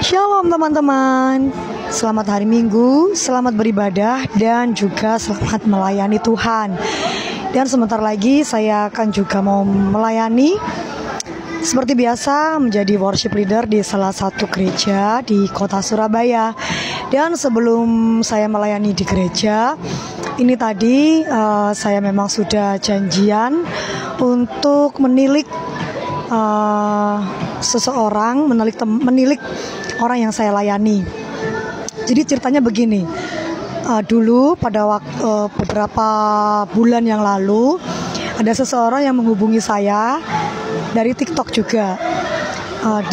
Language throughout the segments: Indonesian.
Shalom teman-teman, selamat hari Minggu, selamat beribadah dan juga selamat melayani Tuhan. Dan sebentar lagi saya akan juga mau melayani seperti biasa menjadi worship leader di salah satu gereja di kota Surabaya. Dan sebelum saya melayani di gereja ini tadi saya memang sudah janjian untuk menilik seseorang, menilik orang yang saya layani. Jadi ceritanya begini, dulu pada beberapa bulan yang lalu ada seseorang yang menghubungi saya dari TikTok juga.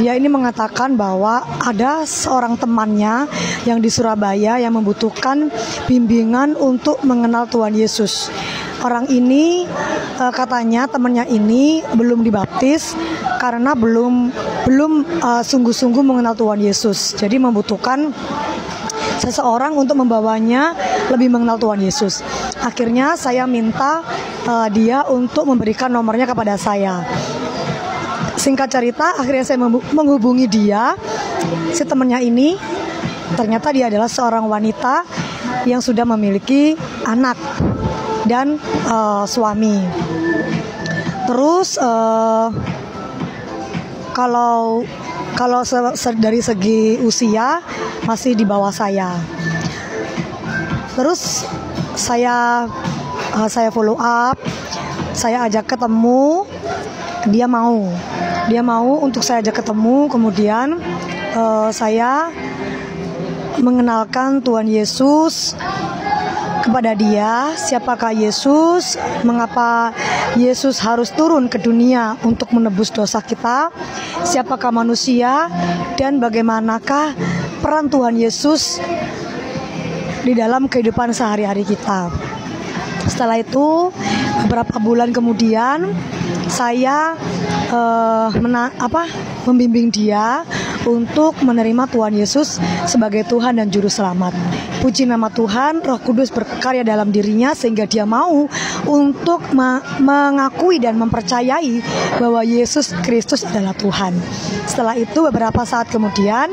Dia ini mengatakan bahwa ada seorang temannya yang di Surabaya yang membutuhkan bimbingan untuk mengenal Tuhan Yesus. Orang ini katanya temannya ini belum dibaptis karena belum sungguh-sungguh mengenal Tuhan Yesus. Jadi membutuhkan seseorang untuk membawanya lebih mengenal Tuhan Yesus. Akhirnya saya minta dia untuk memberikan nomornya kepada saya. Singkat cerita, akhirnya saya menghubungi dia. Si temannya ini ternyata dia adalah seorang wanita yang sudah memiliki anak dan suami. Terus kalau dari segi usia masih di bawah saya. Terus saya follow up, saya ajak ketemu, dia mau untuk saya ajak ketemu. Kemudian saya mengenalkan Tuhan Yesus kepada dia. Siapakah Yesus? Mengapa Yesus harus turun ke dunia untuk menebus dosa kita? Siapakah manusia? Dan bagaimanakah peran Tuhan Yesus di dalam kehidupan sehari-hari kita? Setelah itu, beberapa bulan kemudian saya membimbing dia untuk menerima Tuhan Yesus sebagai Tuhan dan Juru Selamat. Puji nama Tuhan, Roh Kudus berkarya dalam dirinya sehingga dia mau untuk mengakui dan mempercayai bahwa Yesus Kristus adalah Tuhan. Setelah itu beberapa saat kemudian,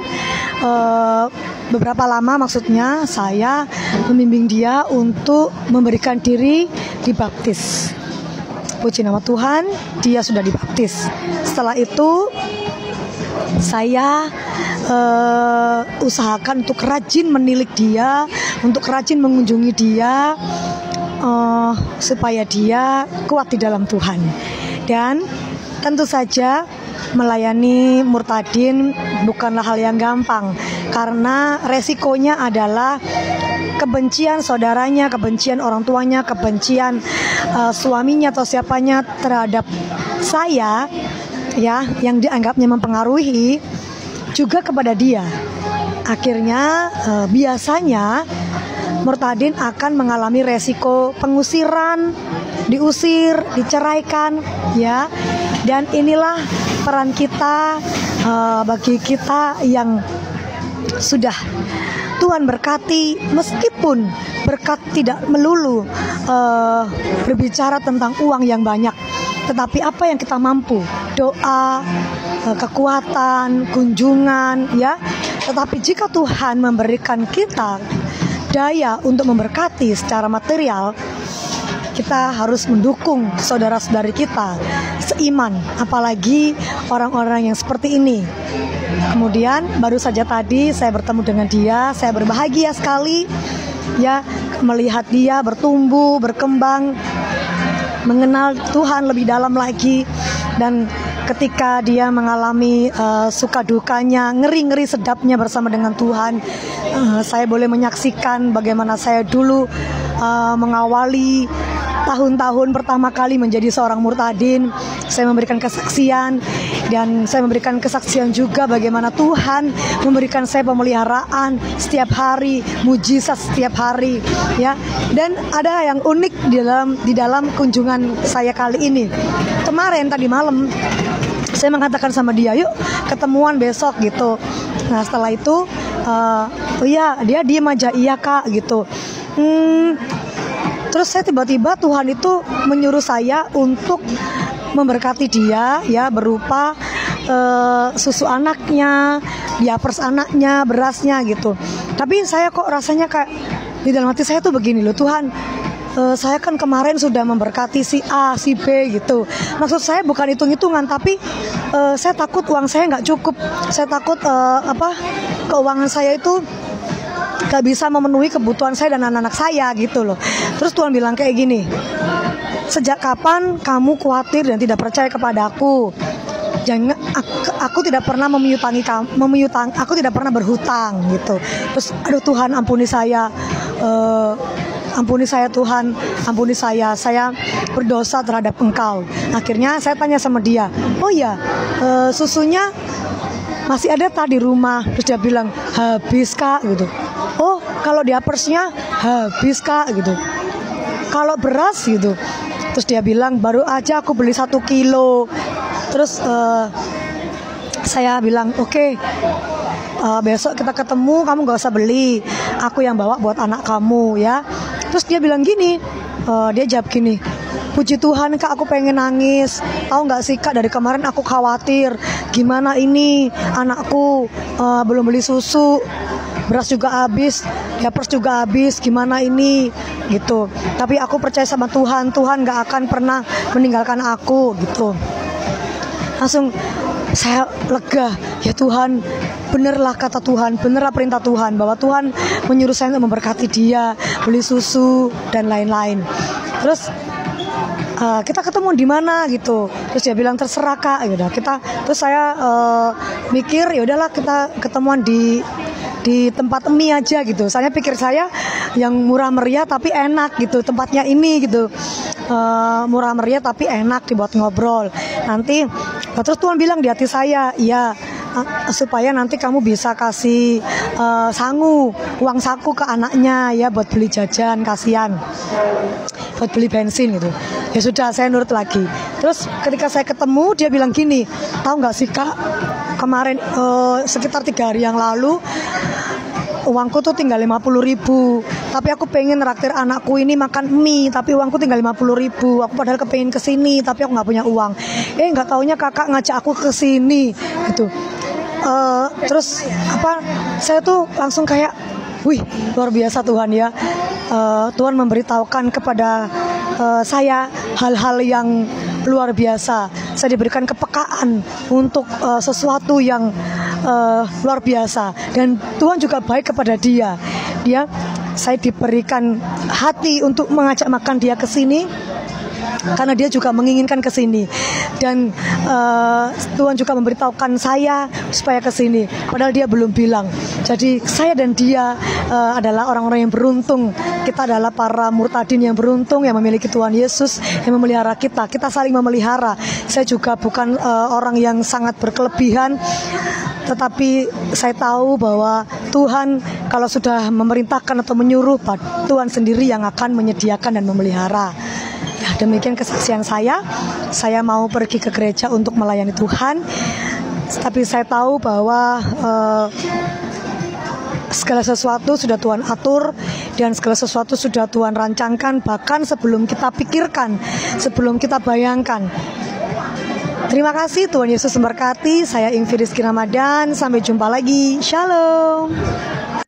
beberapa lama maksudnya, saya membimbing dia untuk memberikan diri dibaptis. Puji nama Tuhan, dia sudah dibaptis. Setelah itu saya usahakan untuk rajin menilik dia, untuk rajin mengunjungi dia, supaya dia kuat di dalam Tuhan. Dan tentu saja melayani murtadin bukanlah hal yang gampang, karena resikonya adalah kebencian saudaranya, kebencian orang tuanya, kebencian suaminya atau siapanya terhadap saya, ya, yang dianggapnya mempengaruhi juga kepada dia. Akhirnya biasanya murtadin akan mengalami resiko pengusiran, diusir, diceraikan, ya. Dan inilah peran kita bagi kita yang sudah Tuhan berkati, meskipun berkat tidak melulu berbicara tentang uang yang banyak, tetapi apa yang kita mampu, doa, kekuatan, kunjungan, ya. Tetapi jika Tuhan memberikan kita daya untuk memberkati secara material, kita harus mendukung saudara-saudari kita seiman, apalagi orang-orang yang seperti ini. Kemudian baru saja tadi saya bertemu dengan dia, saya berbahagia sekali, ya, melihat dia bertumbuh, berkembang, mengenal Tuhan lebih dalam lagi. Dan ketika dia mengalami suka dukanya, ngeri-ngeri sedapnya bersama dengan Tuhan, saya boleh menyaksikan bagaimana saya dulu mengawali tahun-tahun pertama kali menjadi seorang murtadin. Saya memberikan kesaksian, dan saya memberikan kesaksian juga bagaimana Tuhan memberikan saya pemeliharaan setiap hari, mujizat setiap hari, ya. Dan ada yang unik di dalam kunjungan saya kali ini. Kemarin tadi malam saya mengatakan sama dia, yuk ketemuan besok gitu. Nah setelah itu oh ya, dia diem aja, iya kak gitu. Terus saya tiba-tiba Tuhan itu menyuruh saya untuk memberkati dia, ya, berupa susu anaknya, diapers anaknya, berasnya gitu. Tapi saya kok rasanya kayak di dalam hati saya tuh begini loh, Tuhan, saya kan kemarin sudah memberkati si A, si B gitu. Maksud saya bukan hitung-hitungan, tapi saya takut uang saya nggak cukup. Saya takut keuangan saya itu gak bisa memenuhi kebutuhan saya dan anak-anak saya gitu loh. Terus Tuhan bilang kayak gini, sejak kapan kamu khawatir dan tidak percaya kepada aku? Jangan, aku tidak pernah aku tidak pernah berhutang gitu. Terus aduh Tuhan, ampuni saya. Ampuni saya Tuhan, ampuni saya berdosa terhadap Engkau. Akhirnya saya tanya sama dia, oh ya, susunya masih ada tadi di rumah. Terus dia bilang, habis Kak gitu. Oh, kalau diapersnya habis Kak gitu. Kalau beras gitu. Terus dia bilang, baru aja aku beli 1 kilo. Terus saya bilang, oke, besok kita ketemu, kamu gak usah beli, aku yang bawa buat anak kamu ya. Terus dia bilang gini, dia jawab gini, puji Tuhan Kak, aku pengen nangis. Tahu gak sih Kak, dari kemarin aku khawatir, gimana ini anakku belum beli susu, beras juga habis, diapers juga habis, gimana ini gitu. Tapi aku percaya sama Tuhan, Tuhan gak akan pernah meninggalkan aku gitu. Langsung saya lega, ya Tuhan, benerlah kata Tuhan, benerlah perintah Tuhan, bahwa Tuhan menyuruh saya untuk memberkati dia, beli susu dan lain-lain. Terus kita ketemu di mana gitu. Terus dia bilang terserah Kak, yaudah kita. Terus saya mikir ya udahlah kita ketemuan di tempat mie aja gitu. Saya pikir saya yang murah meriah tapi enak gitu, tempatnya ini gitu. Murah meriah tapi enak dibuat ngobrol. Nanti terus Tuhan bilang di hati saya, iya, supaya nanti kamu bisa kasih uang saku ke anaknya ya, buat beli jajan, kasihan, buat beli bensin gitu. Ya sudah, saya nurut lagi. Terus ketika saya ketemu, dia bilang gini, tahu nggak sih Kak, kemarin sekitar 3 hari yang lalu uangku tuh tinggal 50.000, tapi aku pengen raktir anakku ini makan mie, tapi uangku tinggal 50.000. Aku padahal kepengen kesini, tapi aku nggak punya uang. Nggak taunya kakak ngajak aku kesini gitu. Terus saya tuh langsung kayak, wih, luar biasa Tuhan ya. Tuhan memberitahukan kepada saya hal-hal yang luar biasa. Saya diberikan kepekaan untuk sesuatu yang luar biasa, dan Tuhan juga baik kepada dia. Saya diberikan hati untuk mengajak makan dia ke sini karena dia juga menginginkan ke sini, dan Tuhan juga memberitahukan saya supaya ke sini padahal dia belum bilang. Jadi saya dan dia adalah orang-orang yang beruntung. Kita adalah para murtadin yang beruntung, yang memiliki Tuhan Yesus yang memelihara kita. Kita saling memelihara. Saya juga bukan orang yang sangat berkelebihan, tetapi saya tahu bahwa Tuhan kalau sudah memerintahkan atau menyuruh, Tuhan sendiri yang akan menyediakan dan memelihara. Ya, demikian kesaksian saya. Saya mau pergi ke gereja untuk melayani Tuhan, tapi saya tahu bahwa segala sesuatu sudah Tuhan atur dan segala sesuatu sudah Tuhan rancangkan, bahkan sebelum kita pikirkan, sebelum kita bayangkan. Terima kasih, Tuhan Yesus memberkati. Saya Ingvi Rizky Ramadan. Sampai jumpa lagi. Shalom.